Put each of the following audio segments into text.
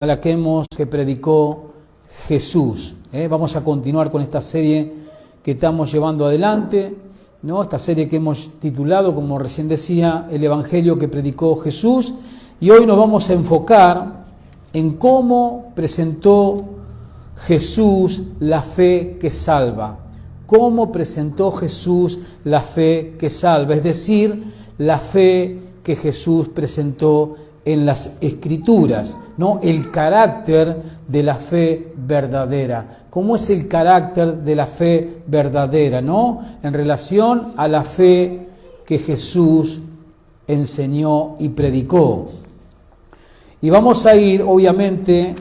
que predicó Jesús. Vamos a continuar con esta serie que estamos llevando adelante, ¿no? Esta serie que hemos titulado, como recién decía, el Evangelio que predicó Jesús. Y hoy nos vamos a enfocar en cómo presentó Jesús la fe que salva. Cómo presentó Jesús la fe que salva, es decir, la fe que Jesús presentó en las Escrituras, ¿no? El carácter de la fe verdadera. ¿Cómo es el carácter de la fe verdadera, ¿no? En relación a la fe que Jesús enseñó y predicó. Y vamos a ir, obviamente,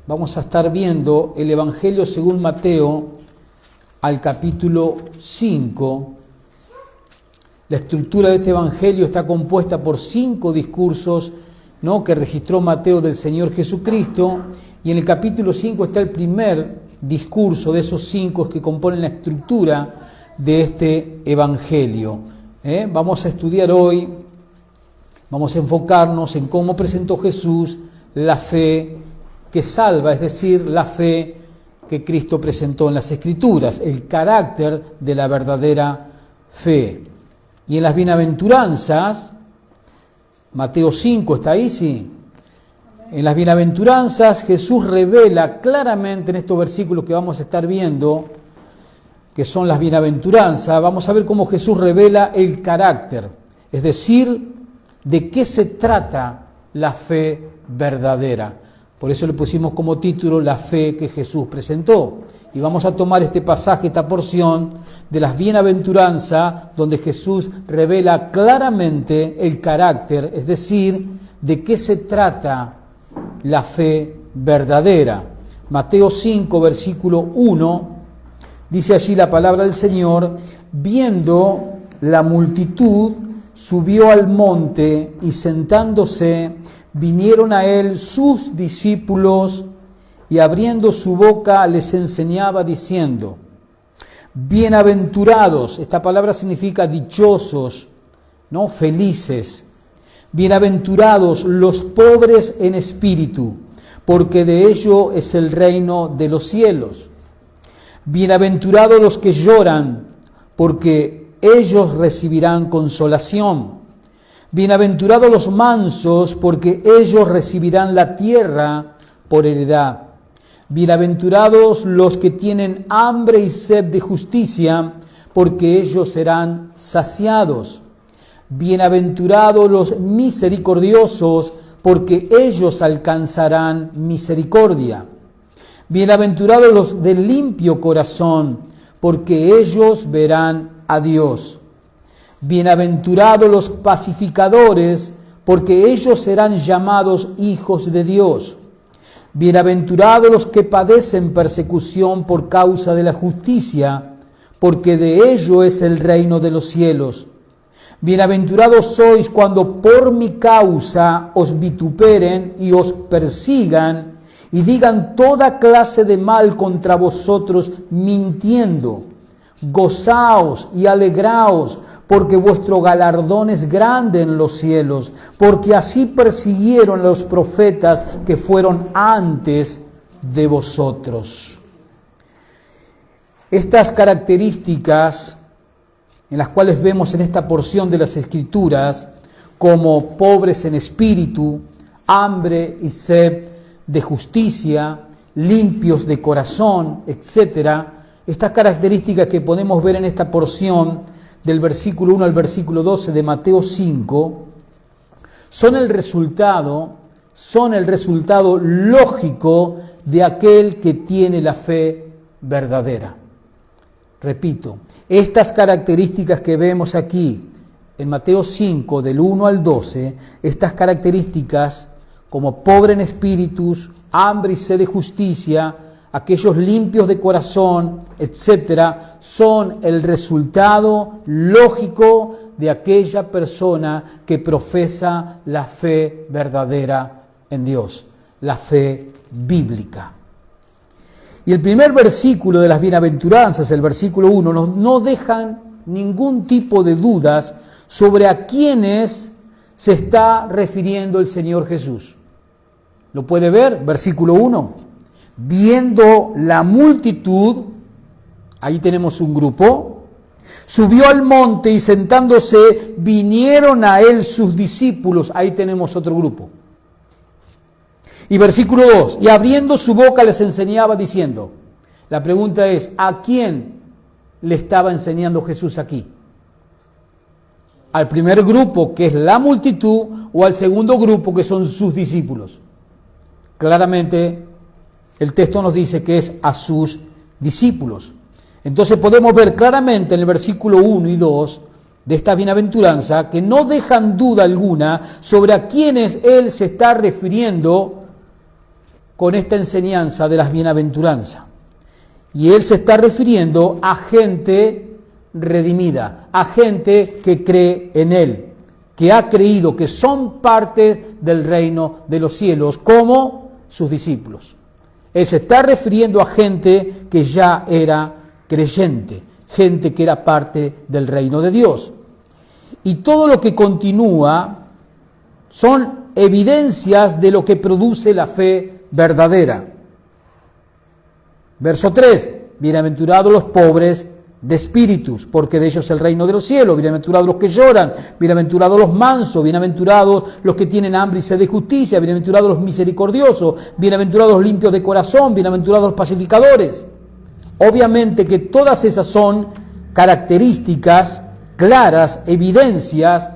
vamos a estar viendo el Evangelio según Mateo al capítulo 5. La estructura de este Evangelio está compuesta por 5 discursos, ¿no?, que registró Mateo del Señor Jesucristo, y en el capítulo 5 está el primer discurso de esos 5 que componen la estructura de este Evangelio. Vamos a estudiar hoy, vamos a enfocarnos en cómo presentó Jesús la fe que salva, es decir, la fe que Cristo presentó en las Escrituras, el carácter de la verdadera fe. Y en las bienaventuranzas, Mateo 5, ¿está ahí? Sí. En las bienaventuranzas Jesús revela claramente en estos versículos que vamos a estar viendo, que son las bienaventuranzas, vamos a ver cómo Jesús revela el carácter, es decir, de qué se trata la fe verdadera. Por eso le pusimos como título la fe que Jesús presentó. Y vamos a tomar este pasaje, esta porción de las bienaventuranzas, donde Jesús revela claramente el carácter, es decir, de qué se trata la fe verdadera. Mateo 5, versículo 1, dice allí la palabra del Señor: viendo la multitud, subió al monte y sentándose, vinieron a él sus discípulos, y abriendo su boca les enseñaba diciendo: bienaventurados, esta palabra significa dichosos, ¿no? Felices. Bienaventurados los pobres en espíritu, porque de ellos es el reino de los cielos. Bienaventurados los que lloran, porque ellos recibirán consolación. Bienaventurados los mansos, porque ellos recibirán la tierra por heredad. Bienaventurados los que tienen hambre y sed de justicia, porque ellos serán saciados. Bienaventurados los misericordiosos, porque ellos alcanzarán misericordia. Bienaventurados los de limpio corazón, porque ellos verán a Dios. Bienaventurados los pacificadores, porque ellos serán llamados hijos de Dios. Bienaventurados los que padecen persecución por causa de la justicia, porque de ello es el reino de los cielos. Bienaventurados sois cuando por mi causa os vituperen y os persigan y digan toda clase de mal contra vosotros mintiendo. Gozaos y alegraos, porque vuestro galardón es grande en los cielos, porque así persiguieron a los profetas que fueron antes de vosotros. Estas características en las cuales vemos en esta porción de las Escrituras, como pobres en espíritu, hambre y sed de justicia, limpios de corazón, etc., estas características que podemos ver en esta porción del versículo 1 al versículo 12 de Mateo 5, son el resultado lógico de aquel que tiene la fe verdadera. Repito, estas características que vemos aquí en Mateo 5, del 1 al 12, estas características como pobre en espíritus, hambre y sed de justicia, aquellos limpios de corazón, etcétera, son el resultado lógico de aquella persona que profesa la fe verdadera en Dios, la fe bíblica. Y el primer versículo de las bienaventuranzas, el versículo 1, no dejan ningún tipo de dudas sobre a quiénes se está refiriendo el Señor Jesús. ¿Lo puede ver? Versículo 1. Viendo la multitud, ahí tenemos un grupo, subió al monte y sentándose vinieron a él sus discípulos. Ahí tenemos otro grupo. Y versículo 2, y abriendo su boca les enseñaba diciendo. La pregunta es, ¿a quién le estaba enseñando Jesús aquí? ¿Al primer grupo, que es la multitud, o al segundo grupo, que son sus discípulos? Claramente, el texto nos dice que es a sus discípulos. Entonces podemos ver claramente en el versículo 1 y 2 de esta bienaventuranza que no dejan duda alguna sobre a quiénes él se está refiriendo con esta enseñanza de las bienaventuranzas. Y él se está refiriendo a gente redimida, a gente que cree en él, que ha creído que son parte del reino de los cielos, como sus discípulos. Él se está refiriendo a gente que ya era creyente, gente que era parte del reino de Dios. Y todo lo que continúa son evidencias de lo que produce la fe verdadera. Verso 3, bienaventurados los pobres de espíritus, porque de ellos es el reino de los cielos. Bienaventurados los que lloran, bienaventurados los mansos, bienaventurados los que tienen hambre y sed de justicia, bienaventurados los misericordiosos, bienaventurados los limpios de corazón, bienaventurados los pacificadores. Obviamente que todas esas son características claras, evidencias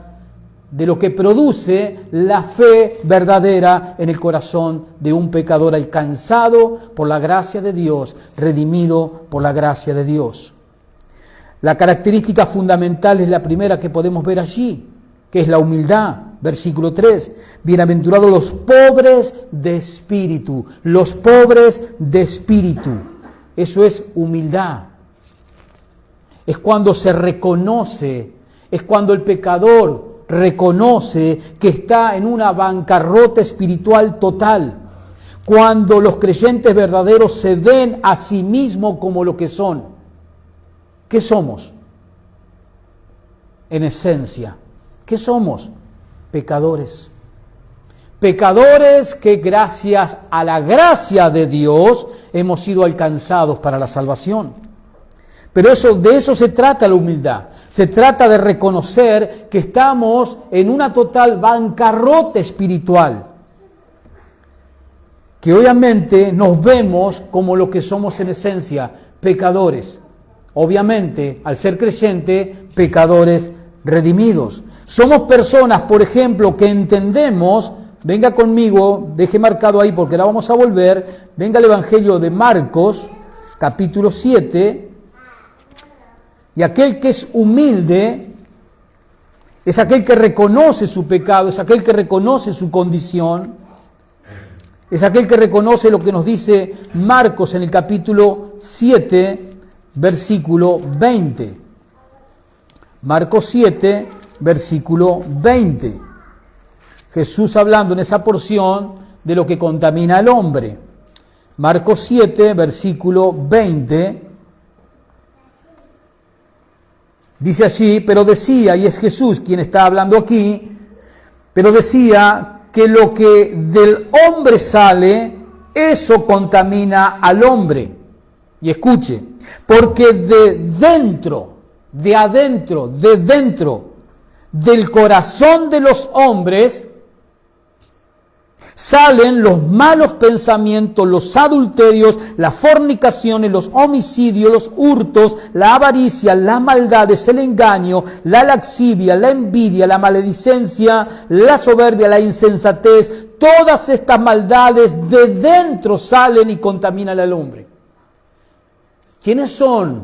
de lo que produce la fe verdadera en el corazón de un pecador alcanzado por la gracia de Dios, redimido por la gracia de Dios. La característica fundamental es la primera que podemos ver allí, que es la humildad. Versículo 3, bienaventurados los pobres de espíritu, los pobres de espíritu. Eso es humildad. Es cuando se reconoce, es cuando el pecador reconoce que está en una bancarrota espiritual total. Cuando los creyentes verdaderos se ven a sí mismos como lo que son. ¿Qué somos? En esencia, ¿qué somos? Pecadores. Pecadores que gracias a la gracia de Dios hemos sido alcanzados para la salvación. Pero de eso se trata la humildad. Se trata de reconocer que estamos en una total bancarrota espiritual. Que obviamente nos vemos como lo que somos en esencia, pecadores. Obviamente, al ser creyente, pecadores redimidos. Somos personas, por ejemplo, que entendemos, venga conmigo, deje marcado ahí porque ahora vamos a volver, venga al Evangelio de Marcos, capítulo 7, y aquel que es humilde es aquel que reconoce su pecado, es aquel que reconoce su condición, es aquel que reconoce lo que nos dice Marcos en el capítulo 7, versículo 20. Marcos 7, versículo 20. Jesús hablando en esa porción de lo que contamina al hombre. Marcos 7, versículo 20. Dice allí, pero decía, y es Jesús quien está hablando aquí, pero decía que lo que del hombre sale, eso contamina al hombre. Y escuche, porque de dentro del corazón de los hombres salen los malos pensamientos, los adulterios, las fornicaciones, los homicidios, los hurtos, la avaricia, las maldades, el engaño, la lascivia, la envidia, la maledicencia, la soberbia, la insensatez. Todas estas maldades de dentro salen y contaminan al hombre. ¿Quiénes son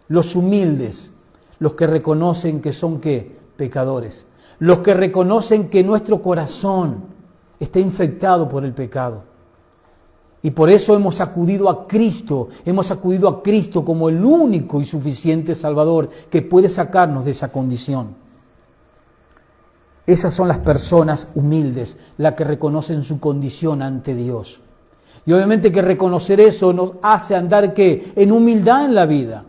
los humildes? Los que reconocen que son ¿qué? Pecadores. Los que reconocen que nuestro corazón está infectado por el pecado. Y por eso hemos acudido a Cristo como el único y suficiente Salvador que puede sacarnos de esa condición. Esas son las personas humildes, las que reconocen su condición ante Dios. Y obviamente que reconocer eso nos hace andar ¿qué? En humildad en la vida.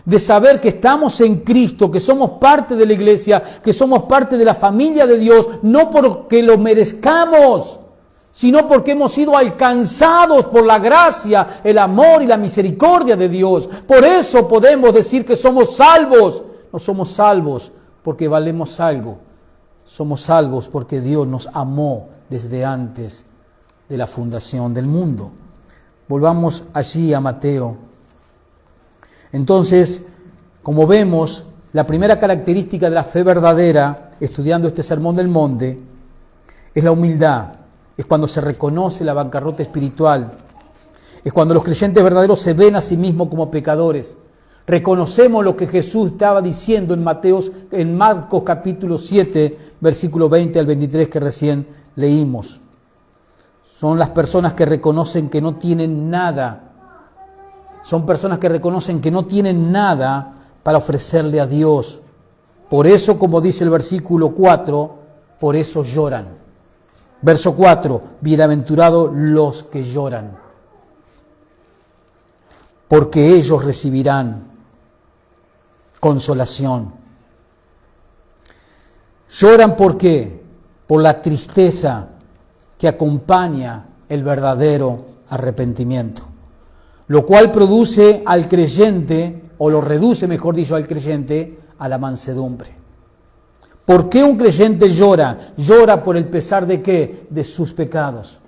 De saber que estamos en Cristo, que somos parte de la iglesia, que somos parte de la familia de Dios, no porque lo merezcamos, sino porque hemos sido alcanzados por la gracia, el amor y la misericordia de Dios. Por eso podemos decir que somos salvos. No somos salvos porque valemos algo. Somos salvos porque Dios nos amó desde antes de la fundación del mundo. Volvamos allí a Mateo. Entonces, como vemos, la primera característica de la fe verdadera, estudiando este Sermón del Monte, es la humildad. Es cuando se reconoce la bancarrota espiritual. Es cuando los creyentes verdaderos se ven a sí mismos como pecadores. Reconocemos lo que Jesús estaba diciendo en Marcos capítulo 7, versículo 20 al 23 que recién leímos. Son las personas que reconocen que no tienen nada. Son personas que reconocen que no tienen nada para ofrecerle a Dios. Por eso, como dice el versículo 4, por eso lloran. Verso 4, bienaventurados los que lloran, porque ellos recibirán consolación. Lloran ¿por qué? Por la tristeza que acompaña el verdadero arrepentimiento, lo cual produce al creyente, o lo reduce, mejor dicho, al creyente a la mansedumbre. ¿Por qué un creyente llora? Llora por el pesar ¿de qué? De sus pecados.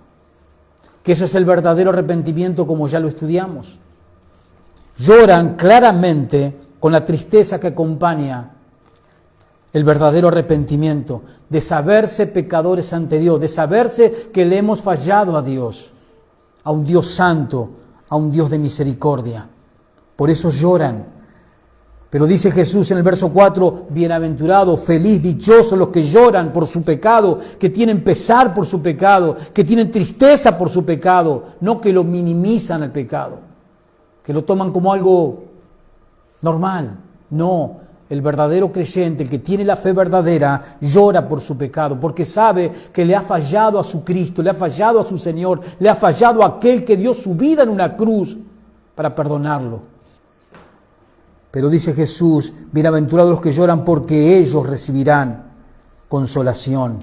Que eso es el verdadero arrepentimiento, como ya lo estudiamos. Lloran claramente con la tristeza que acompaña el verdadero arrepentimiento, de saberse pecadores ante Dios, de saberse que le hemos fallado a Dios, a un Dios santo, a un Dios de misericordia. Por eso lloran. Pero dice Jesús en el verso 4, bienaventurados, feliz, dichosos los que lloran por su pecado, que tienen pesar por su pecado, que tienen tristeza por su pecado, no que lo minimizan el pecado, que lo toman como algo normal. No, el verdadero creyente, el que tiene la fe verdadera, llora por su pecado, porque sabe que le ha fallado a su Cristo, le ha fallado a su Señor, le ha fallado a aquel que dio su vida en una cruz para perdonarlo. Pero dice Jesús, bienaventurados los que lloran porque ellos recibirán consolación.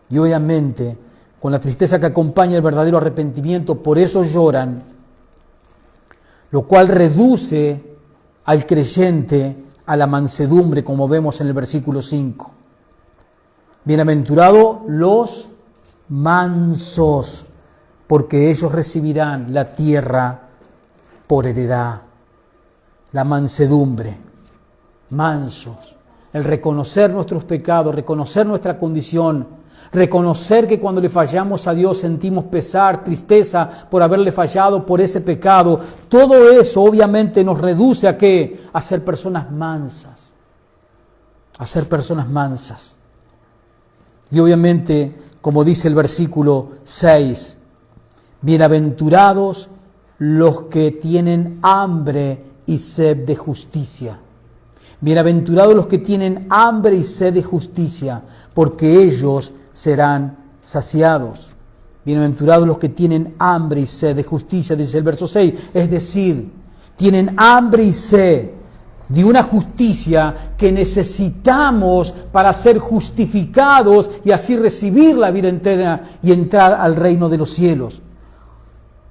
Y obviamente, con la tristeza que acompaña el verdadero arrepentimiento, por eso lloran, lo cual reduce al creyente a la mansedumbre, como vemos en el versículo 5. Bienaventurados los mansos, porque ellos recibirán la tierra por heredad. La mansedumbre, mansos, el reconocer nuestros pecados, reconocer nuestra condición, reconocer que cuando le fallamos a Dios sentimos pesar, tristeza por haberle fallado por ese pecado. Todo eso obviamente nos reduce ¿a qué? A ser personas mansas, a ser personas mansas. Y obviamente, como dice el versículo 6, bienaventurados los que tienen hambre y sed de justicia. Bienaventurados los que tienen hambre y sed de justicia, porque ellos serán saciados. Bienaventurados los que tienen hambre y sed de justicia, dice el verso 6. Es decir, tienen hambre y sed de una justicia que necesitamos para ser justificados y así recibir la vida entera y entrar al reino de los cielos.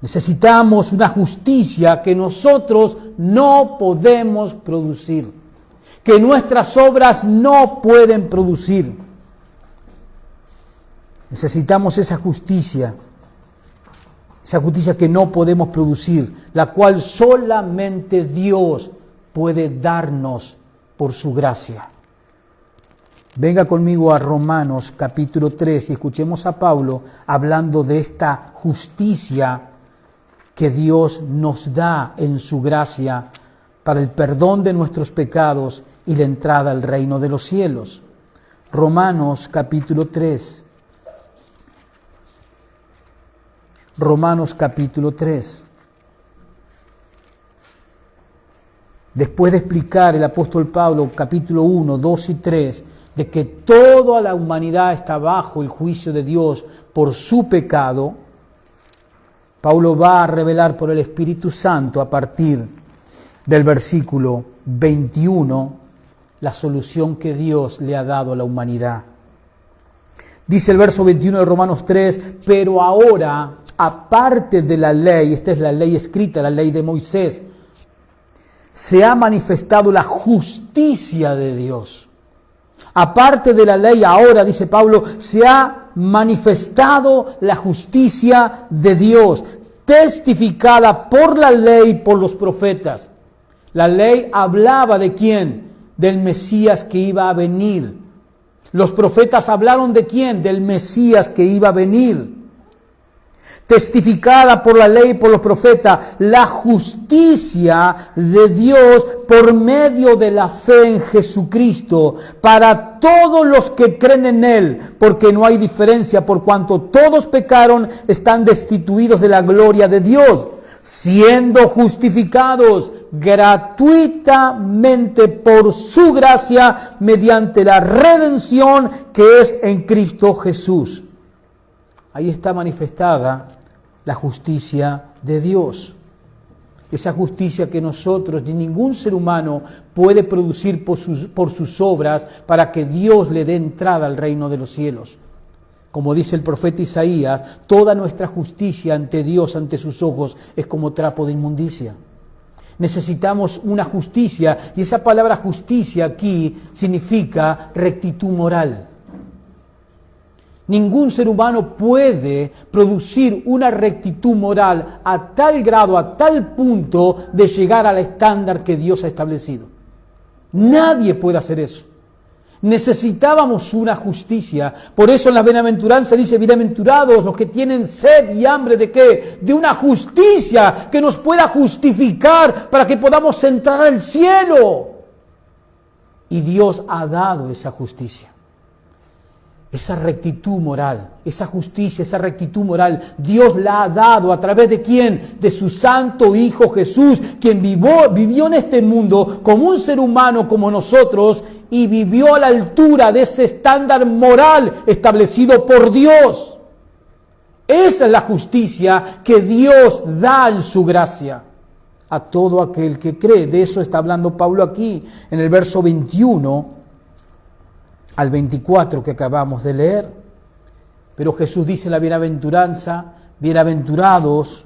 Necesitamos una justicia que nosotros no podemos producir, que nuestras obras no pueden producir. Necesitamos esa justicia que no podemos producir, la cual solamente Dios puede darnos por su gracia. Venga conmigo a Romanos capítulo 3 y escuchemos a Pablo hablando de esta justicia que Dios nos da en su gracia para el perdón de nuestros pecados y la entrada al reino de los cielos. Romanos capítulo 3. Romanos capítulo 3. Después de explicar el apóstol Pablo capítulo 1, 2 y 3, de que toda la humanidad está bajo el juicio de Dios por su pecado, Pablo va a revelar por el Espíritu Santo a partir del versículo 21 la solución que Dios le ha dado a la humanidad. Dice el verso 21 de Romanos 3, pero ahora, aparte de la ley, esta es la ley escrita, la ley de Moisés, se ha manifestado la justicia de Dios. Aparte de la ley, ahora, dice Pablo, se ha manifestado la justicia de Dios, testificada por la ley y por los profetas. La ley hablaba ¿de quién? Del Mesías que iba a venir. Los profetas hablaron ¿de quién? Del Mesías que iba a venir. Testificada por la ley y por los profetas, la justicia de Dios por medio de la fe en Jesucristo, para todos los que creen en Él, porque no hay diferencia, por cuanto todos pecaron, están destituidos de la gloria de Dios, siendo justificados gratuitamente por su gracia, mediante la redención que es en Cristo Jesús. Ahí está manifestada la justicia de Dios. Esa justicia que nosotros ni ningún ser humano puede producir por sus obras para que Dios le dé entrada al reino de los cielos. Como dice el profeta Isaías, toda nuestra justicia ante Dios, ante sus ojos, es como trapo de inmundicia. Necesitamos una justicia, y esa palabra justicia aquí significa rectitud moral. Ningún ser humano puede producir una rectitud moral a tal grado, a tal punto de llegar al estándar que Dios ha establecido. Nadie puede hacer eso. Necesitábamos una justicia. Por eso en la bienaventuranza dice, bienaventurados los que tienen sed y hambre ¿de qué? De una justicia que nos pueda justificar para que podamos entrar al cielo. Y Dios ha dado esa justicia. Esa rectitud moral, esa justicia, esa rectitud moral, Dios la ha dado a través de ¿quién? De su santo Hijo Jesús, quien vivió en este mundo como un ser humano como nosotros y vivió a la altura de ese estándar moral establecido por Dios. Esa es la justicia que Dios da en su gracia a todo aquel que cree. De eso está hablando Pablo aquí en el verso 21 al 24 que acabamos de leer. Pero Jesús dice en la bienaventuranza, bienaventurados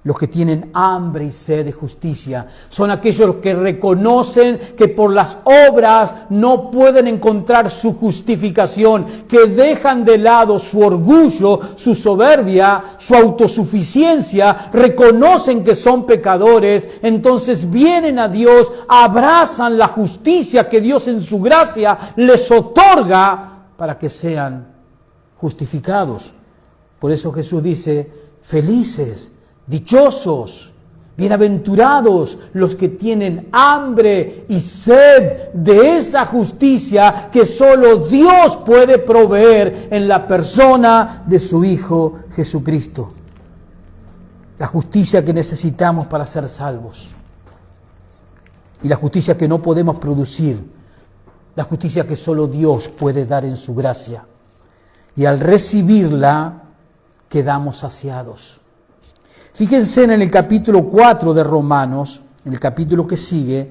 los que tienen hambre y sed de justicia. Son aquellos que reconocen que por las obras no pueden encontrar su justificación, que dejan de lado su orgullo, su soberbia, su autosuficiencia, reconocen que son pecadores, entonces vienen a Dios, abrazan la justicia que Dios en su gracia les otorga para que sean justificados. Por eso Jesús dice, felices, dichosos, bienaventurados los que tienen hambre y sed de esa justicia que solo Dios puede proveer en la persona de su Hijo Jesucristo. La justicia que necesitamos para ser salvos. Y la justicia que no podemos producir. La justicia que solo Dios puede dar en su gracia. Y al recibirla, quedamos saciados. Fíjense en el capítulo 4 de Romanos, en el capítulo que sigue,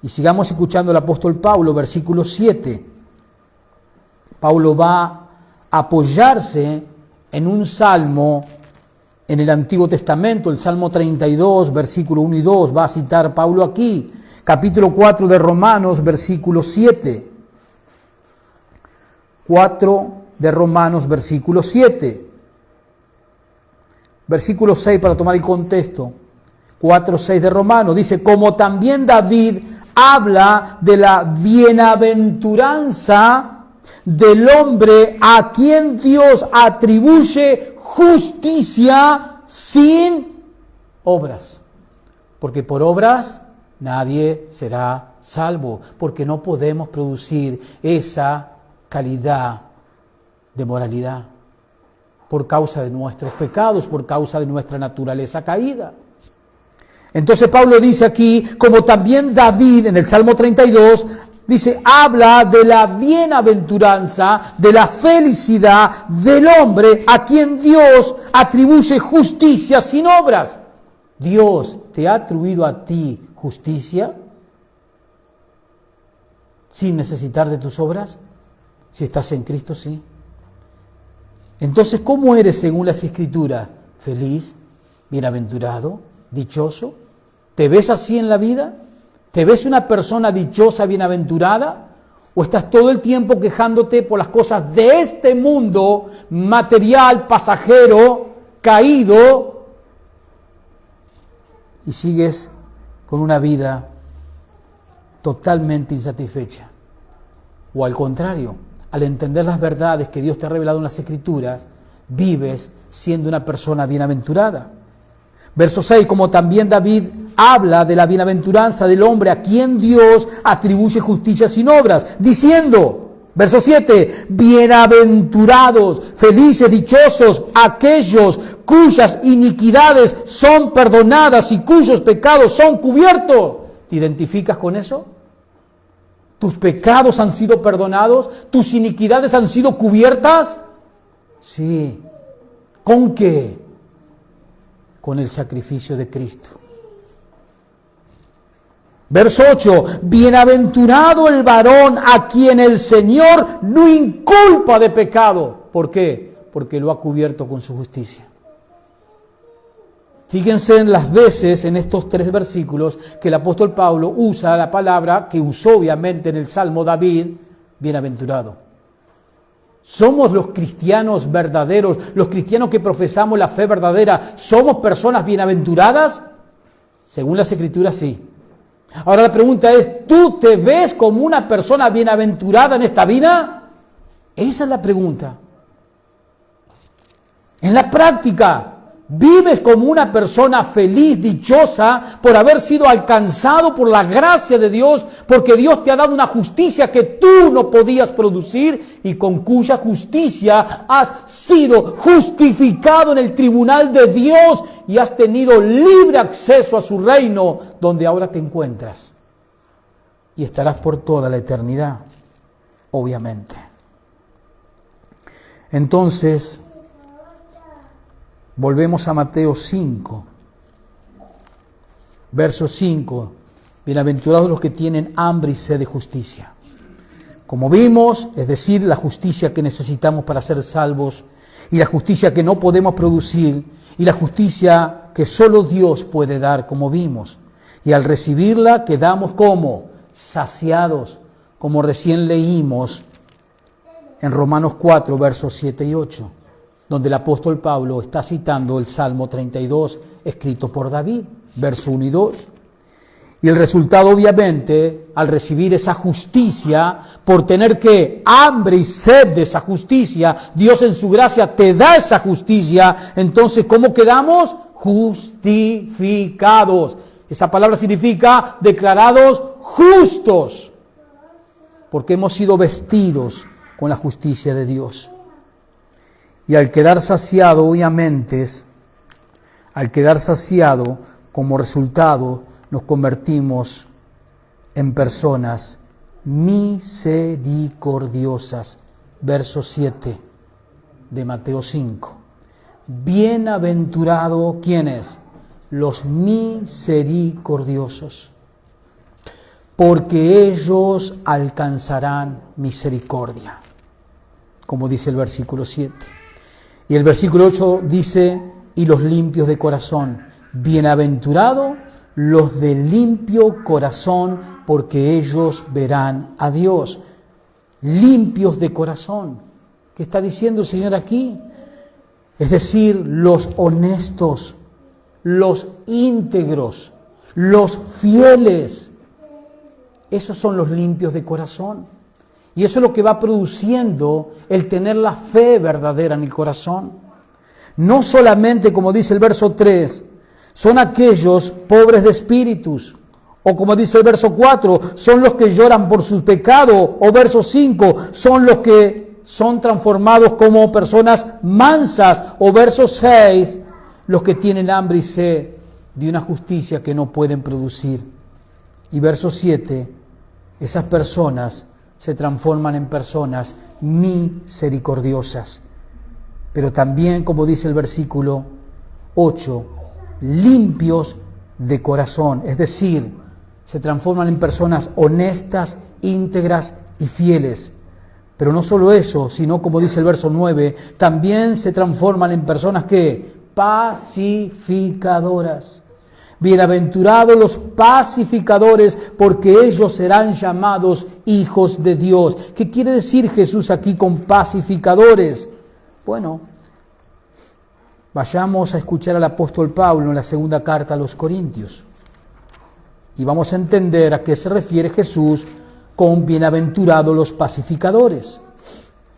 y sigamos escuchando al apóstol Pablo, versículo 7. Pablo va a apoyarse en un salmo en el Antiguo Testamento, el Salmo 32, versículo 1 y 2, va a citar Pablo aquí, capítulo 4 de Romanos, versículo 7. 4 de Romanos, versículo 7. Versículo 6 para tomar el contexto. 4:6 de Romanos dice, como también David habla de la bienaventuranza del hombre a quien Dios atribuye justicia sin obras. Porque por obras nadie será salvo, porque no podemos producir esa calidad de moralidad. Por causa de nuestros pecados, por causa de nuestra naturaleza caída. Entonces Pablo dice aquí, como también David en el Salmo 32, dice, habla de la bienaventuranza, de la felicidad del hombre a quien Dios atribuye justicia sin obras. Dios te ha atribuido a ti justicia sin necesitar de tus obras. Si estás en Cristo, sí. Entonces, ¿cómo eres según las Escrituras? ¿Feliz? ¿Bienaventurado? ¿Dichoso? ¿Te ves así en la vida? ¿Te ves una persona dichosa, bienaventurada? ¿O estás todo el tiempo quejándote por las cosas de este mundo, material, pasajero, caído, y sigues con una vida totalmente insatisfecha? O al contrario, al entender las verdades que Dios te ha revelado en las Escrituras, vives siendo una persona bienaventurada. Verso 6, como también David habla de la bienaventuranza del hombre a quien Dios atribuye justicia sin obras, diciendo, verso 7, bienaventurados, felices, dichosos, aquellos cuyas iniquidades son perdonadas y cuyos pecados son cubiertos. ¿Te identificas con eso? ¿Tus pecados han sido perdonados? ¿Tus iniquidades han sido cubiertas? Sí. ¿Con qué? Con el sacrificio de Cristo. Verso 8, bienaventurado el varón a quien el Señor no inculpa de pecado. ¿Por qué? Porque lo ha cubierto con su justicia. Fíjense en las veces en estos 3 versículos que el apóstol Pablo usa la palabra que usó obviamente en el Salmo David, bienaventurado. ¿Somos los cristianos verdaderos, los cristianos que profesamos la fe verdadera, somos personas bienaventuradas? Según las Escrituras, sí. Ahora la pregunta es, ¿tú te ves como una persona bienaventurada en esta vida? Esa es la pregunta. En la práctica, ¿vives como una persona feliz, dichosa, por haber sido alcanzado por la gracia de Dios, porque Dios te ha dado una justicia que tú no podías producir y con cuya justicia has sido justificado en el tribunal de Dios y has tenido libre acceso a su reino, donde ahora te encuentras? Y estarás por toda la eternidad, obviamente. Entonces, volvemos a Mateo 5, verso 5. Bienaventurados los que tienen hambre y sed de justicia. Como vimos, es decir, la justicia que necesitamos para ser salvos y la justicia que no podemos producir y la justicia que solo Dios puede dar, como vimos. Y al recibirla quedamos como saciados, como recién leímos en Romanos 4, versos 7 y 8. Donde el apóstol Pablo está citando el Salmo 32, escrito por David, verso 1 y 2. Y el resultado, obviamente, al recibir esa justicia, por tener que hambre y sed de esa justicia, Dios en su gracia te da esa justicia. Entonces, ¿cómo quedamos? Justificados. Esa palabra significa declarados justos, porque hemos sido vestidos con la justicia de Dios. Y al quedar saciado, obviamente, como resultado, nos convertimos en personas misericordiosas. Verso 7 de Mateo 5. Bienaventurado, ¿quiénes? Los misericordiosos, porque ellos alcanzarán misericordia, como dice el versículo 7. Y el versículo 8 dice, y los limpios de corazón, bienaventurados los de limpio corazón, porque ellos verán a Dios. Limpios de corazón. ¿Qué está diciendo el Señor aquí? Es decir, los honestos, los íntegros, los fieles. Esos son los limpios de corazón. Y eso es lo que va produciendo el tener la fe verdadera en el corazón. No solamente, como dice el verso 3, son aquellos pobres de espíritus, o como dice el verso 4, son los que lloran por sus pecados, o verso 5, son los que son transformados como personas mansas, o verso 6, los que tienen hambre y sed de una justicia que no pueden producir. Y verso 7, esas personas se transforman en personas misericordiosas. Pero también, como dice el versículo 8, limpios de corazón, es decir, se transforman en personas honestas, íntegras y fieles. Pero no solo eso, sino como dice el verso 9, también se transforman en personas que pacificadoras. Bienaventurados los pacificadores, porque ellos serán llamados hijos de Dios. ¿Qué quiere decir Jesús aquí con pacificadores? Bueno, vayamos a escuchar al apóstol Pablo en la segunda carta a los Corintios. Y vamos a entender a qué se refiere Jesús con bienaventurados los pacificadores.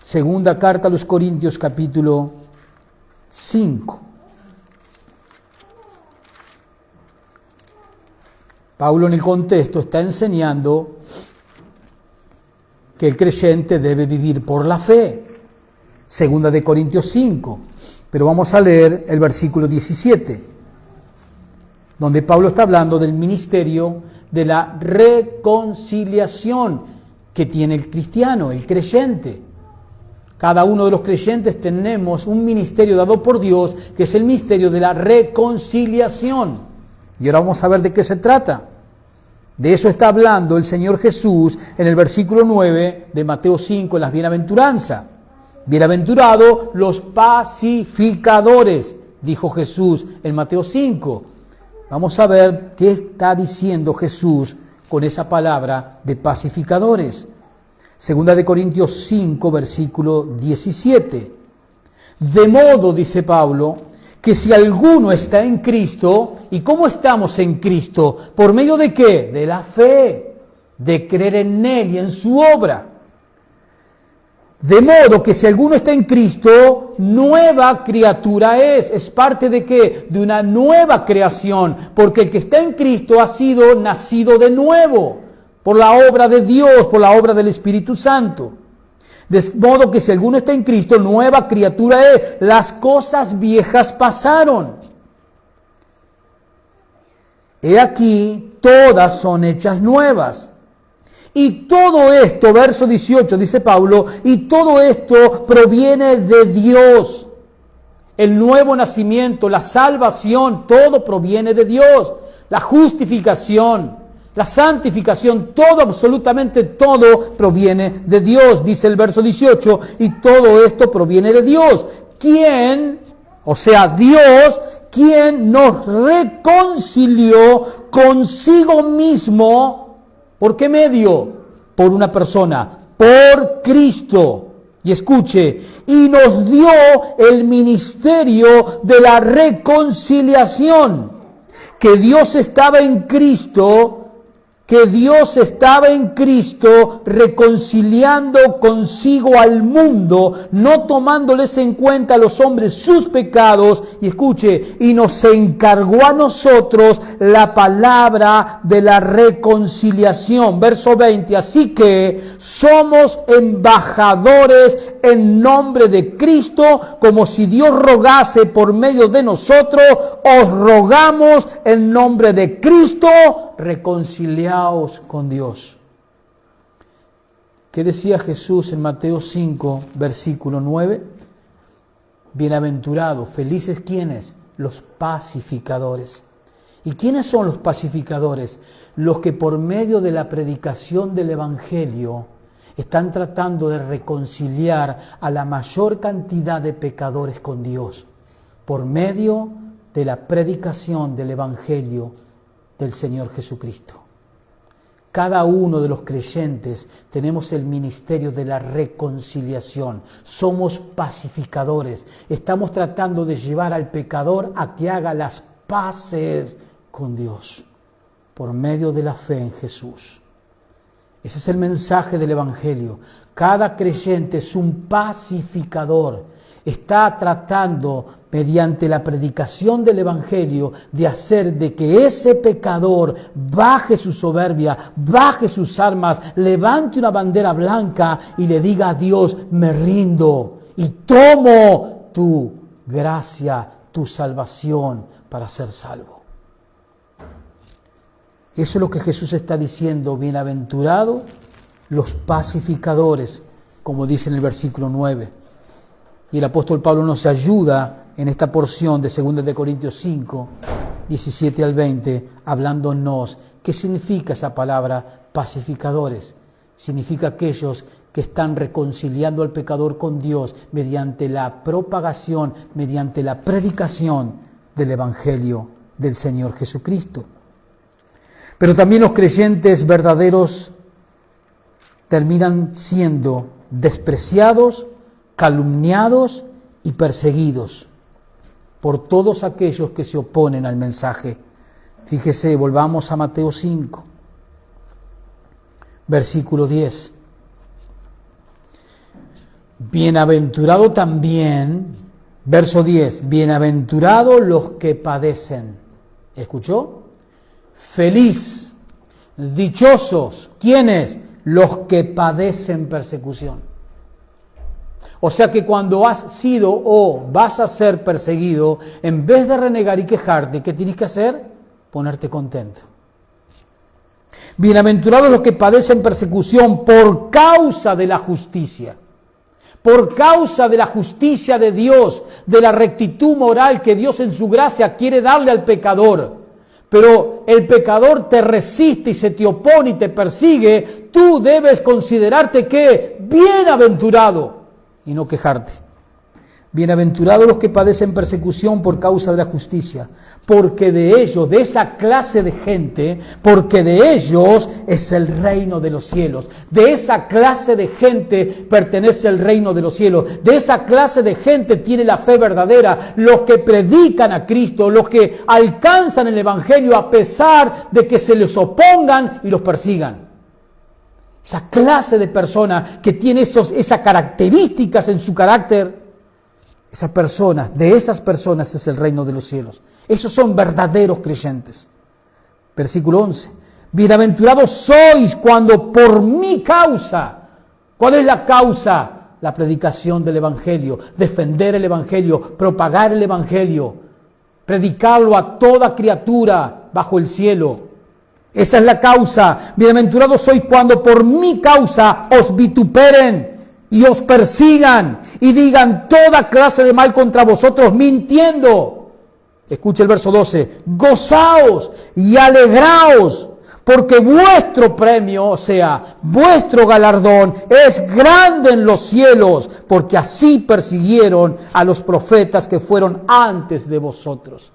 Segunda carta a los Corintios, capítulo 5. Pablo en el contexto está enseñando que el creyente debe vivir por la fe. Segunda de Corintios 5. Pero vamos a leer el versículo 17, donde Pablo está hablando del ministerio de la reconciliación que tiene el cristiano, el creyente. Cada uno de los creyentes tenemos un ministerio dado por Dios, que es el ministerio de la reconciliación. Y ahora vamos a ver de qué se trata. De eso está hablando el Señor Jesús en el versículo 9 de Mateo 5, en las bienaventuranzas. Bienaventurados los pacificadores, dijo Jesús en Mateo 5. Vamos a ver qué está diciendo Jesús con esa palabra de pacificadores. Segunda de Corintios 5, versículo 17. De modo, dice Pablo, que si alguno está en Cristo, ¿y cómo estamos en Cristo? ¿Por medio de qué? De la fe, de creer en Él y en su obra. De modo que si alguno está en Cristo, nueva criatura es parte de qué? De una nueva creación, porque el que está en Cristo ha sido nacido de nuevo, por la obra de Dios, por la obra del Espíritu Santo. De modo que si alguno está en Cristo, nueva criatura es. Las cosas viejas pasaron. He aquí, todas son hechas nuevas. Y todo esto, verso 18, dice Pablo, y todo esto proviene de Dios. El nuevo nacimiento, la salvación, todo proviene de Dios. La justificación, la santificación, todo, absolutamente todo proviene de Dios, dice el verso 18, y todo esto proviene de Dios. ¿Quién? O sea, Dios, quien nos reconcilió consigo mismo. ¿Por qué medio? Por una persona, por Cristo. Y escuche, y nos dio el ministerio de la reconciliación, que Dios estaba en Cristo, reconciliando consigo al mundo, no tomándoles en cuenta a los hombres sus pecados, y escuche, y nos encargó a nosotros la palabra de la reconciliación. Verso 20, así que somos embajadores en nombre de Cristo, como si Dios rogase por medio de nosotros, os rogamos en nombre de Cristo, reconciliaos con Dios. ¿Qué decía Jesús en Mateo 5, versículo 9? Bienaventurados, felices, ¿quiénes? Los pacificadores. ¿Y quiénes son los pacificadores? Los que por medio de la predicación del Evangelio están tratando de reconciliar a la mayor cantidad de pecadores con Dios, por medio de la predicación del Evangelio del Señor Jesucristo. Cada uno de los creyentes tenemos el ministerio de la reconciliación. Somos pacificadores. Estamos tratando de llevar al pecador a que haga las paces con Dios por medio de la fe en Jesús. Ese es el mensaje del Evangelio. Cada creyente es un pacificador. Está tratando, mediante la predicación del Evangelio, de hacer de que ese pecador baje su soberbia, baje sus armas, levante una bandera blanca y le diga a Dios, me rindo y tomo tu gracia, tu salvación para ser salvo. Eso es lo que Jesús está diciendo, bienaventurados los pacificadores, como dice en el versículo 9. Y el apóstol Pablo nos ayuda en esta porción de 2 de Corintios 5, 17 al 20, hablándonos qué significa esa palabra pacificadores. Significa aquellos que están reconciliando al pecador con Dios mediante la propagación, mediante la predicación del Evangelio del Señor Jesucristo. Pero también los creyentes verdaderos terminan siendo despreciados, calumniados y perseguidos por todos aquellos que se oponen al mensaje. Fíjese, volvamos a Mateo 5, versículo 10. Bienaventurado también, verso 10, bienaventurados los que padecen. ¿Escuchó? Feliz, dichosos, ¿quiénes? Los que padecen persecución. O sea que cuando has sido o vas a ser perseguido, en vez de renegar y quejarte, ¿qué tienes que hacer? Ponerte contento. Bienaventurados los que padecen persecución por causa de la justicia. Por causa de la justicia de Dios, de la rectitud moral que Dios en su gracia quiere darle al pecador. Pero el pecador te resiste y se te opone y te persigue, tú debes considerarte que bienaventurado y no quejarte. Bienaventurados los que padecen persecución por causa de la justicia, porque de ellos, de esa clase de gente, porque de ellos es el reino de los cielos. De esa clase de gente pertenece el reino de los cielos. De esa clase de gente tiene la fe verdadera. Los que predican a Cristo, los que alcanzan el Evangelio a pesar de que se les opongan y los persigan. Esa clase de persona que tiene esas características en su carácter, de esas personas es el reino de los cielos. Esos son verdaderos creyentes. Versículo 11. Bienaventurados sois cuando por mi causa. ¿Cuál es la causa? La predicación del Evangelio, defender el Evangelio, propagar el Evangelio, predicarlo a toda criatura bajo el cielo. Esa es la causa. Bienaventurados sois cuando por mi causa os vituperen y os persigan y digan toda clase de mal contra vosotros mintiendo. Escucha el verso 12. Gozaos y alegraos, porque vuestro premio, o sea, vuestro galardón es grande en los cielos, porque así persiguieron a los profetas que fueron antes de vosotros.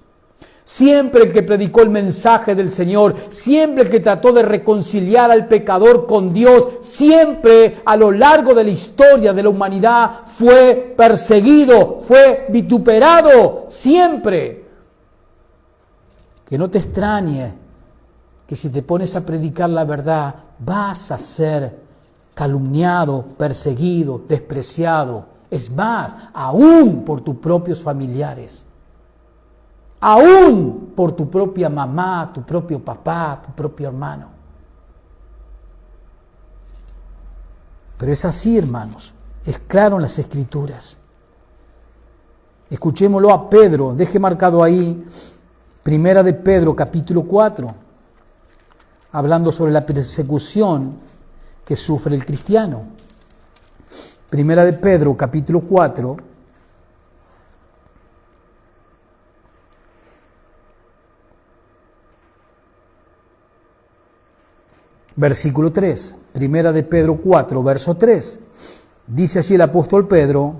Siempre el que predicó el mensaje del Señor, siempre el que trató de reconciliar al pecador con Dios, siempre a lo largo de la historia de la humanidad fue perseguido, fue vituperado, siempre. Que no te extrañe que si te pones a predicar la verdad vas a ser calumniado, perseguido, despreciado. Es más, aún por tus propios familiares. Aún por tu propia mamá, tu propio papá, tu propio hermano. Pero es así, hermanos. Es claro en las Escrituras. Escuchémoslo a Pedro. Deje marcado ahí, Primera de Pedro, capítulo 4. Hablando sobre la persecución que sufre el cristiano. Primera de Pedro, capítulo 4. Versículo 3, Primera de Pedro 4, verso 3. Dice así el apóstol Pedro,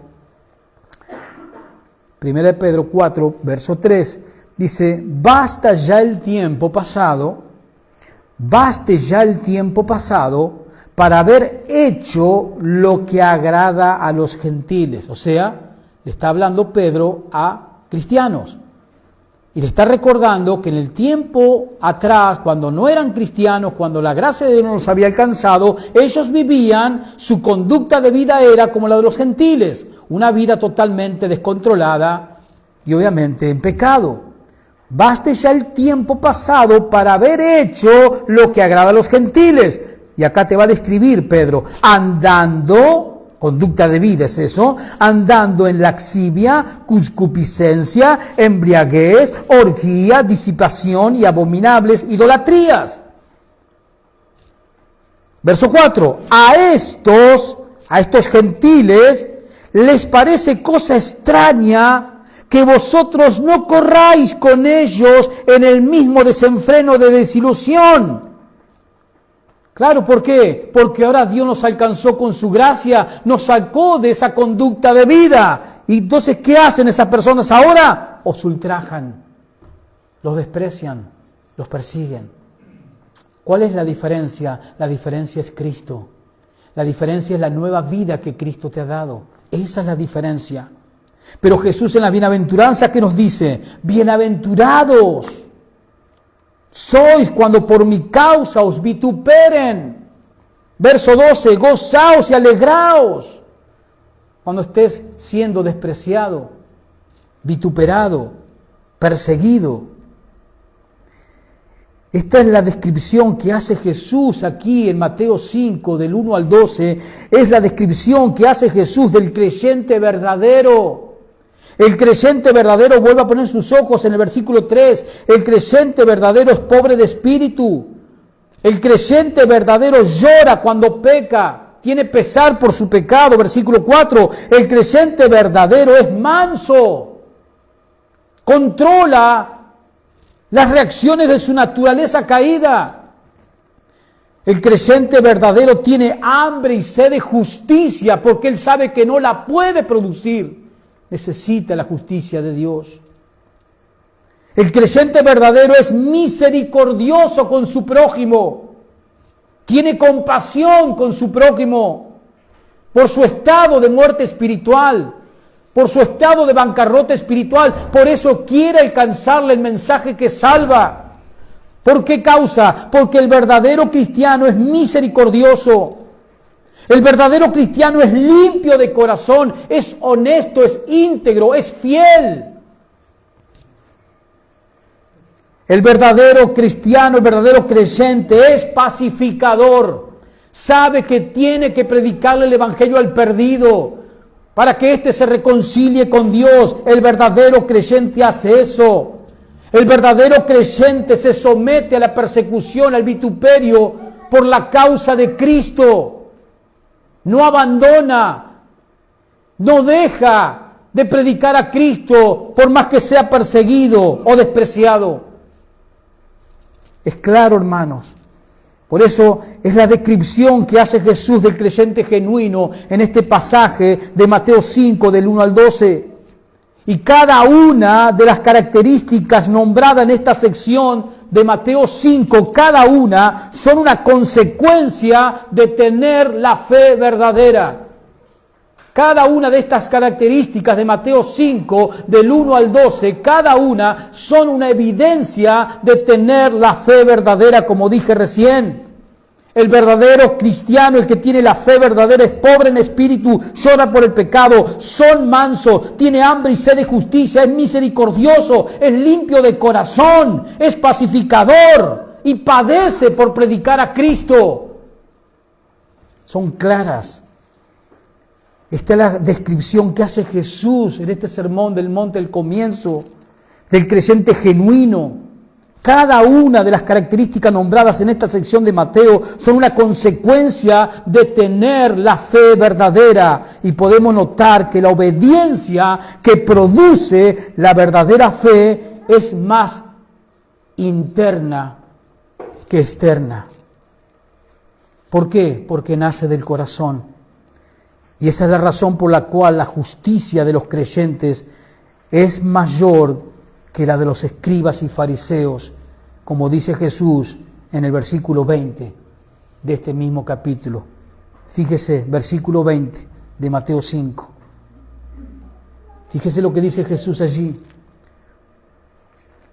Primera de Pedro 4, verso 3, dice, baste ya el tiempo pasado para haber hecho lo que agrada a los gentiles. O sea, le está hablando Pedro a cristianos. Y le está recordando que en el tiempo atrás, cuando no eran cristianos, cuando la gracia de Dios no los había alcanzado, ellos vivían, su conducta de vida era como la de los gentiles, una vida totalmente descontrolada y obviamente en pecado. Baste ya el tiempo pasado para haber hecho lo que agrada a los gentiles. Y acá te va a describir Pedro, andando... Conducta de vida es eso, andando en laxivia, concupiscencia, embriaguez, orgía, disipación y abominables idolatrías. Verso 4. A estos gentiles les parece cosa extraña que vosotros no corráis con ellos en el mismo desenfreno de desilusión. Claro, ¿por qué? Porque ahora Dios nos alcanzó con su gracia, nos sacó de esa conducta de vida. Y entonces, ¿qué hacen esas personas ahora? Os ultrajan, los desprecian, los persiguen. ¿Cuál es la diferencia? La diferencia es Cristo. La diferencia es la nueva vida que Cristo te ha dado. Esa es la diferencia. Pero Jesús en la bienaventuranza, ¿qué nos dice? Bienaventurados sois cuando por mi causa os vituperen. Verso 12, gozaos y alegraos cuando estés siendo despreciado, vituperado, perseguido. Esta es la descripción que hace Jesús aquí en Mateo 5, del 1 al 12. Es la descripción que hace Jesús del creyente verdadero. El creyente verdadero, vuelve a poner sus ojos en el versículo 3, el creyente verdadero es pobre de espíritu. El creyente verdadero llora cuando peca, tiene pesar por su pecado. Versículo 4, el creyente verdadero es manso, controla las reacciones de su naturaleza caída. El creyente verdadero tiene hambre y sed de justicia porque él sabe que no la puede producir. Necesita la justicia de Dios. El creyente verdadero es misericordioso con su prójimo. Tiene compasión con su prójimo por su estado de muerte espiritual, por su estado de bancarrota espiritual. Por eso quiere alcanzarle el mensaje que salva. ¿Por qué causa? Porque el verdadero cristiano es misericordioso. El verdadero cristiano es limpio de corazón, es honesto, es íntegro, es fiel. El verdadero cristiano, el verdadero creyente es pacificador. Sabe que tiene que predicarle el evangelio al perdido para que éste se reconcilie con Dios. El verdadero creyente hace eso. El verdadero creyente se somete a la persecución, al vituperio por la causa de Cristo. No abandona, no deja de predicar a Cristo por más que sea perseguido o despreciado. Es claro, hermanos. Por eso es la descripción que hace Jesús del creyente genuino en este pasaje de Mateo 5, del 1 al 12. Y cada una de las características nombradas en esta sección de Mateo 5, cada una son una consecuencia de tener la fe verdadera. Cada una de estas características de Mateo 5, del 1 al 12, cada una son una evidencia de tener la fe verdadera, como dije recién. El verdadero cristiano, el que tiene la fe verdadera, es pobre en espíritu, llora por el pecado, son mansos, tiene hambre y sed de justicia, es misericordioso, es limpio de corazón, es pacificador y padece por predicar a Cristo. Son claras. Esta es la descripción que hace Jesús en este sermón del monte al comienzo, del creyente genuino. Cada una de las características nombradas en esta sección de Mateo son una consecuencia de tener la fe verdadera. Y podemos notar que la obediencia que produce la verdadera fe es más interna que externa. ¿Por qué? Porque nace del corazón. Y esa es la razón por la cual la justicia de los creyentes es mayor que la de los escribas y fariseos, como dice Jesús en el versículo 20 de este mismo capítulo. Fíjese, versículo 20 de Mateo 5. Fíjese lo que dice Jesús allí.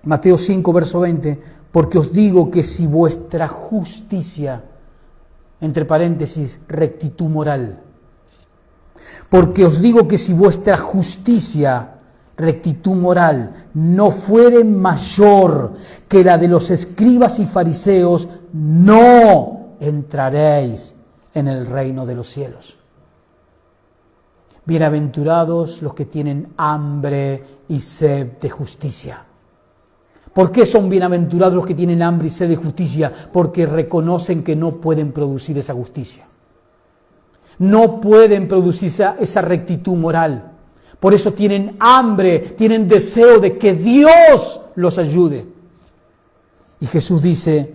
Mateo 5, verso 20. Porque os digo que si vuestra justicia, entre paréntesis, rectitud moral. Porque os digo que si vuestra justicia, rectitud moral, no fuere mayor que la de los escribas y fariseos, no entraréis en el reino de los cielos. Bienaventurados los que tienen hambre y sed de justicia. ¿Por qué son bienaventurados los que tienen hambre y sed de justicia? Porque reconocen que no pueden producir esa justicia. No pueden producir esa rectitud moral. Por eso tienen hambre, tienen deseo de que Dios los ayude. Y Jesús dice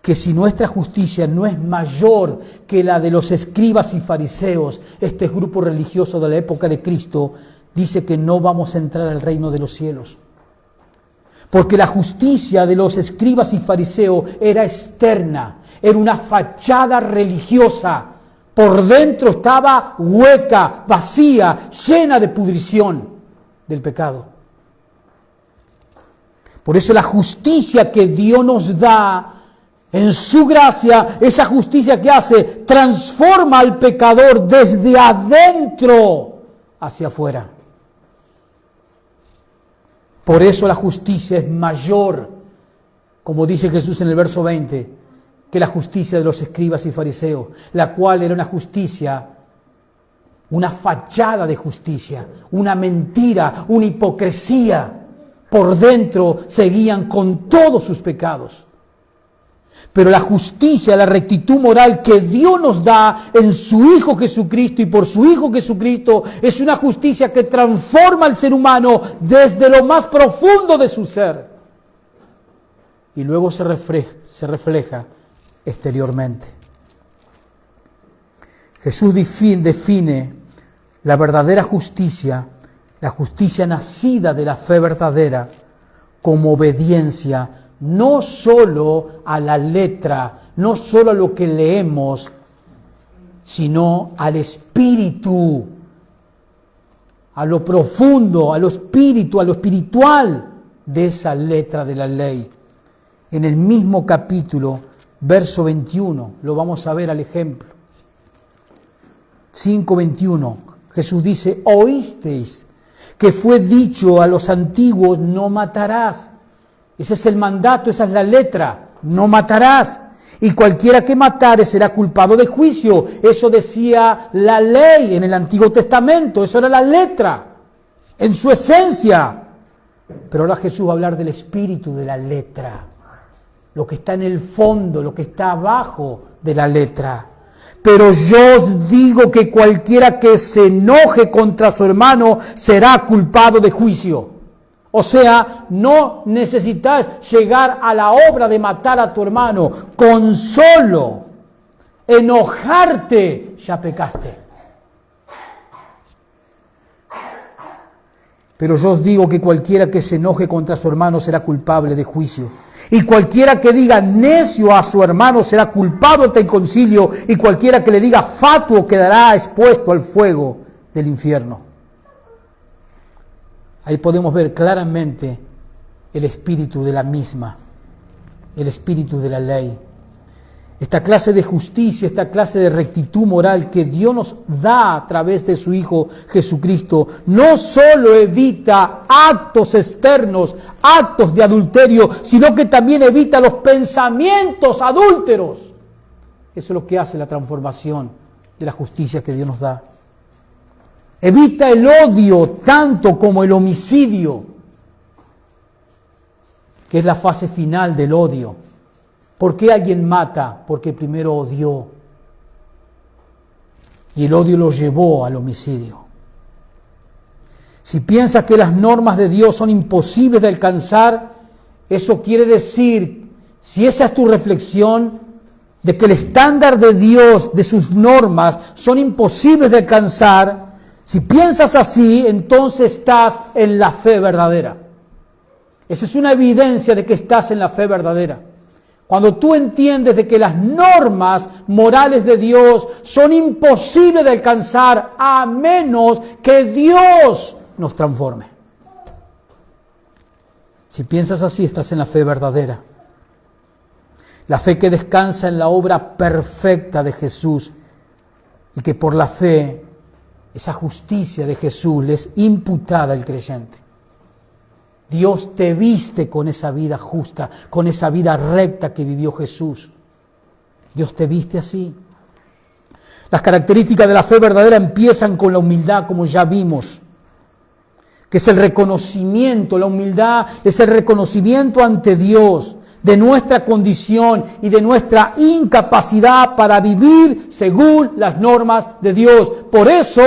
que si nuestra justicia no es mayor que la de los escribas y fariseos, este grupo religioso de la época de Cristo, dice que no vamos a entrar al reino de los cielos. Porque la justicia de los escribas y fariseos era externa, era una fachada religiosa. Por dentro estaba hueca, vacía, llena de pudrición del pecado. Por eso la justicia que Dios nos da en su gracia, esa justicia que hace, transforma al pecador desde adentro hacia afuera. Por eso la justicia es mayor, como dice Jesús en el verso 20, que la justicia de los escribas y fariseos, la cual era una justicia, una fachada de justicia, una mentira, una hipocresía. Por dentro seguían con todos sus pecados. Pero la justicia, la rectitud moral que Dios nos da en su Hijo Jesucristo y por su Hijo Jesucristo es una justicia que transforma al ser humano desde lo más profundo de su ser. Y luego se refleja exteriormente. Jesús define la verdadera justicia, la justicia nacida de la fe verdadera, como obediencia no solo a la letra, no solo a lo que leemos, sino al espíritu, a lo profundo, a lo espiritual de esa letra de la ley. En el mismo capítulo, verso 21, lo vamos a ver al ejemplo. 5:21, Jesús dice: oísteis que fue dicho a los antiguos, no matarás. Ese es el mandato, esa es la letra, no matarás. Y cualquiera que matare será culpado de juicio. Eso decía la ley en el Antiguo Testamento, eso era la letra, en su esencia. Pero ahora Jesús va a hablar del espíritu de la letra, lo que está en el fondo, lo que está abajo de la letra. Pero yo os digo que cualquiera que se enoje contra su hermano será culpado de juicio. O sea, no necesitas llegar a la obra de matar a tu hermano. Con solo enojarte ya pecaste. Pero yo os digo que cualquiera que se enoje contra su hermano será culpable de juicio. Y cualquiera que diga necio a su hermano será culpado ante el concilio. Y cualquiera que le diga fatuo quedará expuesto al fuego del infierno. Ahí podemos ver claramente el espíritu de la misma, el espíritu de la ley. Esta clase de justicia, esta clase de rectitud moral que Dios nos da a través de su Hijo Jesucristo, no solo evita actos externos, actos de adulterio, sino que también evita los pensamientos adúlteros. Eso es lo que hace la transformación de la justicia que Dios nos da. Evita el odio tanto como el homicidio, que es la fase final del odio. ¿Por qué alguien mata? Porque primero odió. Y el odio lo llevó al homicidio. Si piensas que las normas de Dios son imposibles de alcanzar, eso quiere decir, si esa es tu reflexión, de que el estándar de Dios, de sus normas, son imposibles de alcanzar. Si piensas así, entonces estás en la fe verdadera. Esa es una evidencia de que estás en la fe verdadera. Cuando tú entiendes de que las normas morales de Dios son imposibles de alcanzar a menos que Dios nos transforme. Si piensas así, estás en la fe verdadera. La fe que descansa en la obra perfecta de Jesús y que por la fe esa justicia de Jesús le es imputada al creyente. Dios te viste con esa vida justa, con esa vida recta que vivió Jesús. Dios te viste así. Las características de la fe verdadera empiezan con la humildad, como ya vimos, que es el reconocimiento. La humildad es el reconocimiento ante Dios de nuestra condición y de nuestra incapacidad para vivir según las normas de Dios. Por eso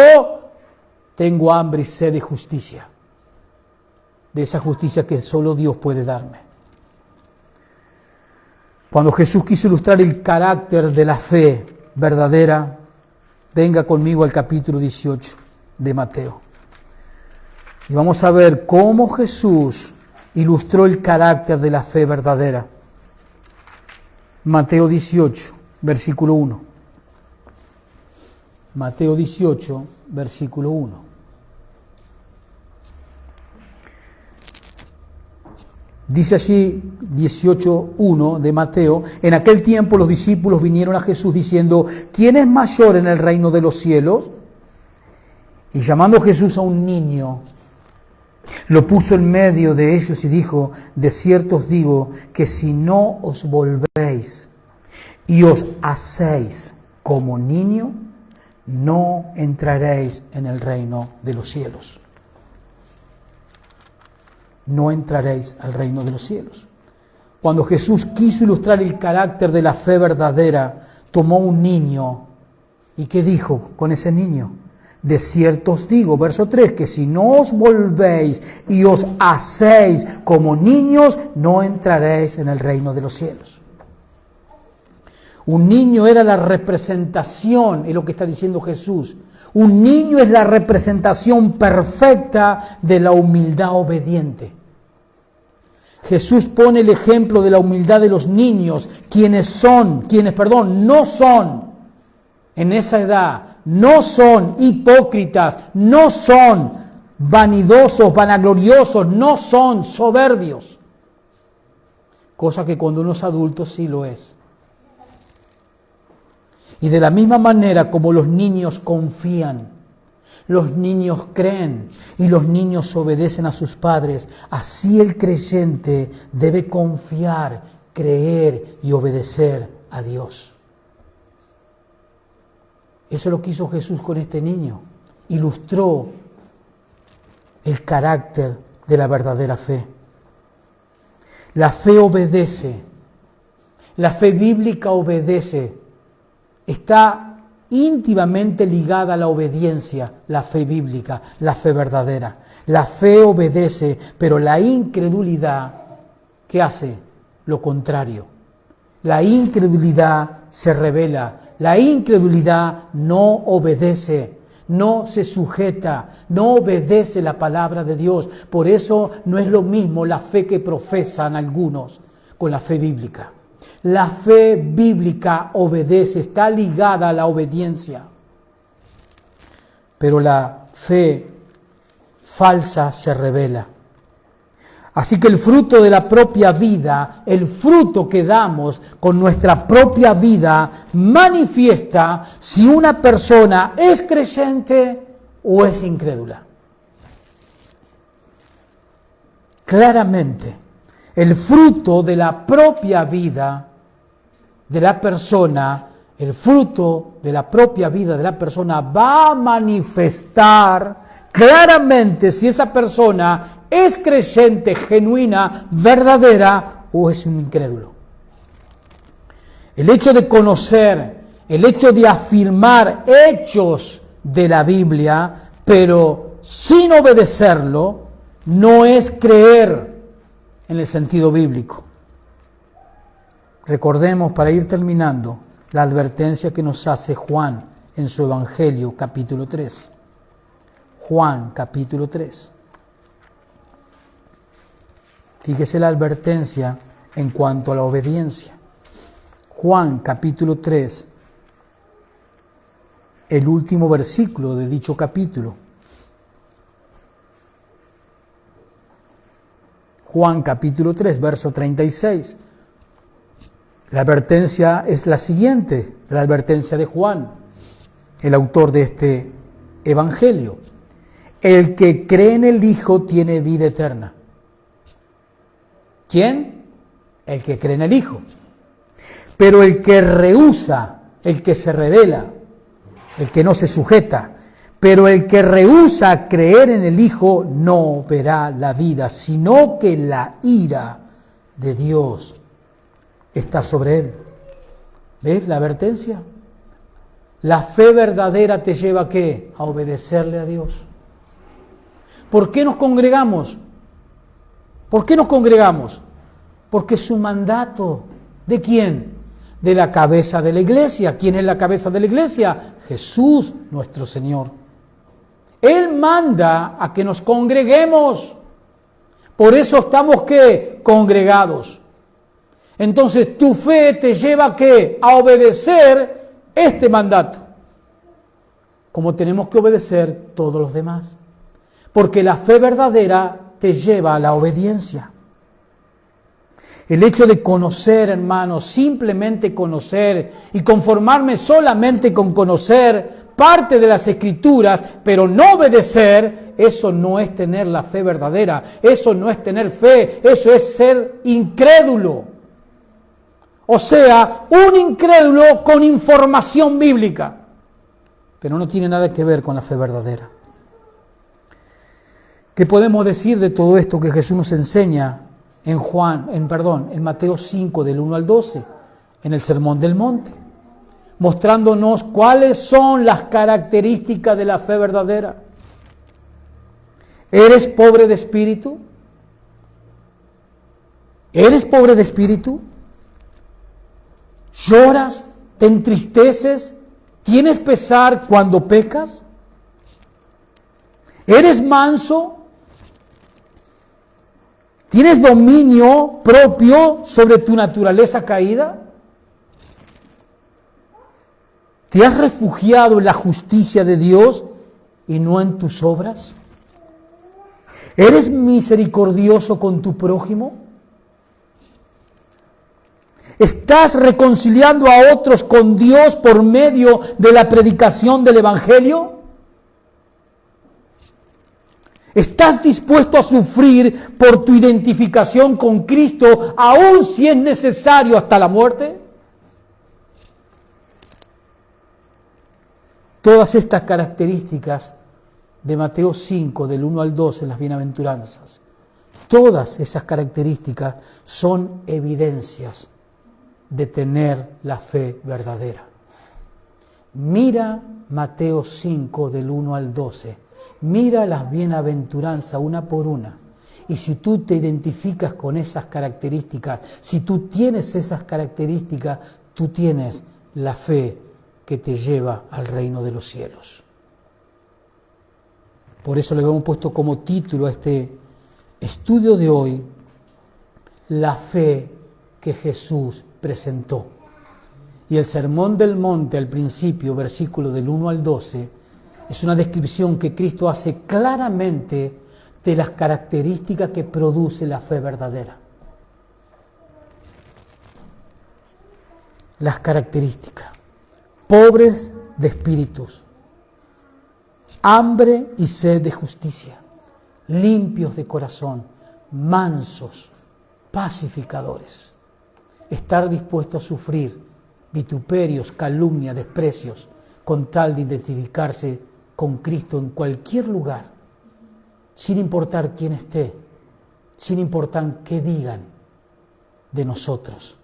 tengo hambre y sed de justicia, de esa justicia que solo Dios puede darme. Cuando Jesús quiso ilustrar el carácter de la fe verdadera, venga conmigo al capítulo 18 de Mateo. Y vamos a ver cómo Jesús ilustró el carácter de la fe verdadera. Mateo 18, versículo 1. Mateo 18, versículo 1. Dice así 18:1 de Mateo: en aquel tiempo los discípulos vinieron a Jesús diciendo: ¿quién es mayor en el reino de los cielos? Y llamando Jesús a un niño, lo puso en medio de ellos y dijo: de cierto os digo que si no os volvéis y os hacéis como niño, no entraréis en el reino de los cielos. No entraréis al reino de los cielos. Cuando Jesús quiso ilustrar el carácter de la fe verdadera, tomó un niño. ¿Y qué dijo con ese niño? De cierto os digo, verso 3, que si no os volvéis y os hacéis como niños, no entraréis en el reino de los cielos. Un niño era la representación, es lo que está diciendo Jesús. Un niño es la representación perfecta de la humildad obediente. Jesús pone el ejemplo de la humildad de los niños, quienes no son en esa edad, no son hipócritas, no son vanidosos, vanagloriosos, no son soberbios. Cosa que cuando uno es adulto sí lo es. Y de la misma manera como los niños confían, los niños creen y los niños obedecen a sus padres, así el creyente debe confiar, creer y obedecer a Dios. Eso lo que hizo Jesús con este niño. Ilustró el carácter de la verdadera fe. La fe obedece. La fe bíblica obedece. Está íntimamente ligada a la obediencia, la fe bíblica, la fe verdadera. La fe obedece, pero la incredulidad, ¿qué hace? Lo contrario. La incredulidad se rebela. La incredulidad no obedece, no se sujeta, no obedece la palabra de Dios. Por eso no es lo mismo la fe que profesan algunos con la fe bíblica. La fe bíblica obedece, está ligada a la obediencia. Pero la fe falsa se revela. Así que el fruto de la propia vida, el fruto que damos con nuestra propia vida, manifiesta si una persona es creyente o es incrédula. Claramente, el fruto de la propia vida de la persona, el fruto de la propia vida de la persona va a manifestar claramente si esa persona es creyente, genuina, verdadera o es un incrédulo. El hecho de conocer, el hecho de afirmar hechos de la Biblia, pero sin obedecerlo, no es creer en el sentido bíblico. Recordemos, para ir terminando, la advertencia que nos hace Juan en su Evangelio, capítulo 3. Juan, capítulo 3. Fíjese la advertencia en cuanto a la obediencia. Juan, capítulo 3, el último versículo de dicho capítulo. Juan, capítulo 3, verso 36. La advertencia es la siguiente, la advertencia de Juan, el autor de este Evangelio. El que cree en el Hijo tiene vida eterna. ¿Quién? El que cree en el Hijo. Pero el que rehúsa, el que se rebela, el que no se sujeta, pero el que rehúsa creer en el Hijo no verá la vida, sino que la ira de Dios está sobre él. ¿Ves la advertencia? La fe verdadera te lleva ¿a qué? A obedecerle a Dios. ¿Por qué nos congregamos? ¿Por qué nos congregamos? Porque su mandato ¿De quién? De la cabeza de la iglesia. ¿Quién es la cabeza de la iglesia? Jesús, nuestro Señor. Él manda a que nos congreguemos. Por eso estamos, ¿qué? Congregados. Entonces tu fe te lleva ¿a qué? A obedecer este mandato. Como tenemos que obedecer todos los demás. Porque la fe verdadera te lleva a la obediencia. El hecho de conocer, hermanos, simplemente conocer y conformarme solamente con conocer parte de las Escrituras, pero no obedecer, eso no es tener la fe verdadera, eso no es tener fe, eso es ser incrédulo. O sea, un incrédulo con información bíblica, pero no tiene nada que ver con la fe verdadera. ¿Qué podemos decir de todo esto que Jesús nos enseña en Mateo 5, del 1 al 12, en el Sermón del Monte? Mostrándonos cuáles son las características de la fe verdadera. ¿Eres pobre de espíritu? ¿Eres pobre de espíritu? ¿Lloras? ¿Te entristeces? ¿Tienes pesar cuando pecas? ¿Eres manso? ¿Tienes dominio propio sobre tu naturaleza caída? ¿Te has refugiado en la justicia de Dios y no en tus obras? ¿Eres misericordioso con tu prójimo? ¿Estás reconciliando a otros con Dios por medio de la predicación del Evangelio? ¿Estás dispuesto a sufrir por tu identificación con Cristo, aun si es necesario hasta la muerte? Todas estas características de Mateo 5, del 1 al 12, las bienaventuranzas, todas esas características son evidencias de tener la fe verdadera. Mira Mateo 5, del 1 al 12. Mira las bienaventuranzas una por una. Y si tú te identificas con esas características, si tú tienes esas características, tú tienes la fe que te lleva al reino de los cielos. Por eso le hemos puesto como título a este estudio de hoy, la fe que Jesús presentó. Y el Sermón del Monte al principio, versículo del 1 al 12, es una descripción que Cristo hace claramente de las características que produce la fe verdadera. Las características: pobres de espíritus, hambre y sed de justicia, limpios de corazón, mansos, pacificadores, estar dispuesto a sufrir vituperios, calumnias, desprecios, con tal de identificarse con Cristo en cualquier lugar, sin importar quién esté, sin importar qué digan de nosotros.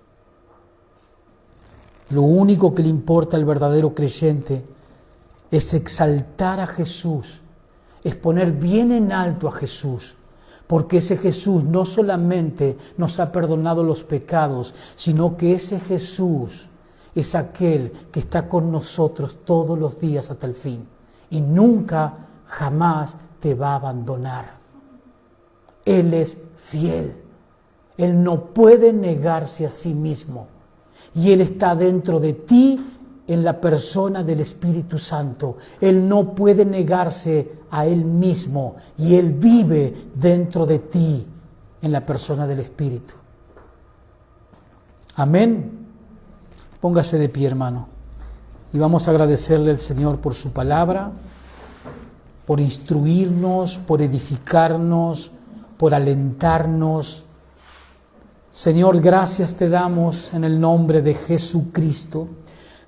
Lo único que le importa al verdadero creyente es exaltar a Jesús, es poner bien en alto a Jesús, porque ese Jesús no solamente nos ha perdonado los pecados, sino que ese Jesús es aquel que está con nosotros todos los días hasta el fin y nunca, jamás te va a abandonar. Él es fiel, Él no puede negarse a sí mismo y Él está dentro de ti en la persona del Espíritu Santo. Él no puede negarse a Él mismo y Él vive dentro de ti en la persona del Espíritu. Amén. Póngase de pie, hermano, y vamos a agradecerle al Señor por su palabra, por instruirnos, por edificarnos, por alentarnos. Señor, gracias te damos en el nombre de Jesucristo.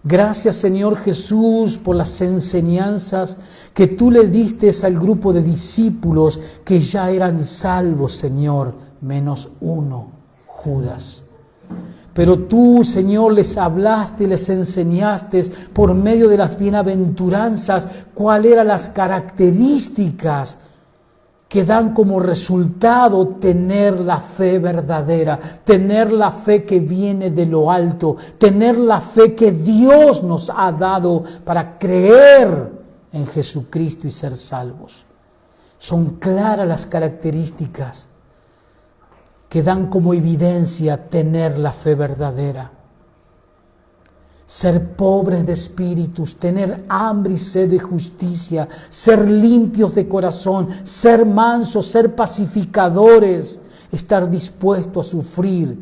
Gracias, Señor Jesús, por las enseñanzas que tú le diste al grupo de discípulos que ya eran salvos, Señor, menos uno, Judas. Pero tú, Señor, les hablaste, les enseñaste por medio de las bienaventuranzas cuáles eran las características que dan como resultado tener la fe verdadera, tener la fe que viene de lo alto, tener la fe que Dios nos ha dado para creer en Jesucristo y ser salvos. Son claras las características que dan como evidencia tener la fe verdadera. Ser pobres de espíritus, tener hambre y sed de justicia, ser limpios de corazón, ser mansos, ser pacificadores, estar dispuesto a sufrir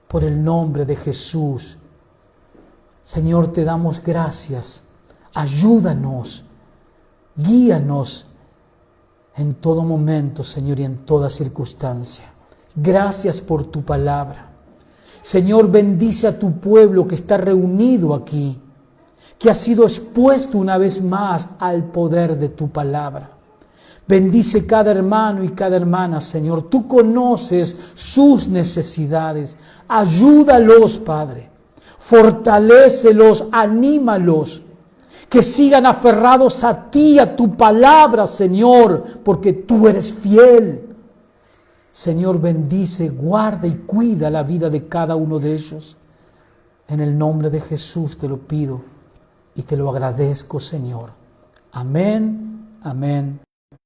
por el nombre de Jesús. Señor, te damos gracias. Ayúdanos, guíanos en todo momento, Señor, y en toda circunstancia. Gracias por tu palabra. Señor, bendice a tu pueblo que está reunido aquí, que ha sido expuesto una vez más al poder de tu palabra. Bendice cada hermano y cada hermana, Señor. Tú conoces sus necesidades. Ayúdalos, Padre. Fortalécelos, anímalos. Que sigan aferrados a ti, a tu palabra, Señor, porque tú eres fiel. Señor, bendice, guarda y cuida la vida de cada uno de ellos. En el nombre de Jesús te lo pido y te lo agradezco, Señor. Amén, amén.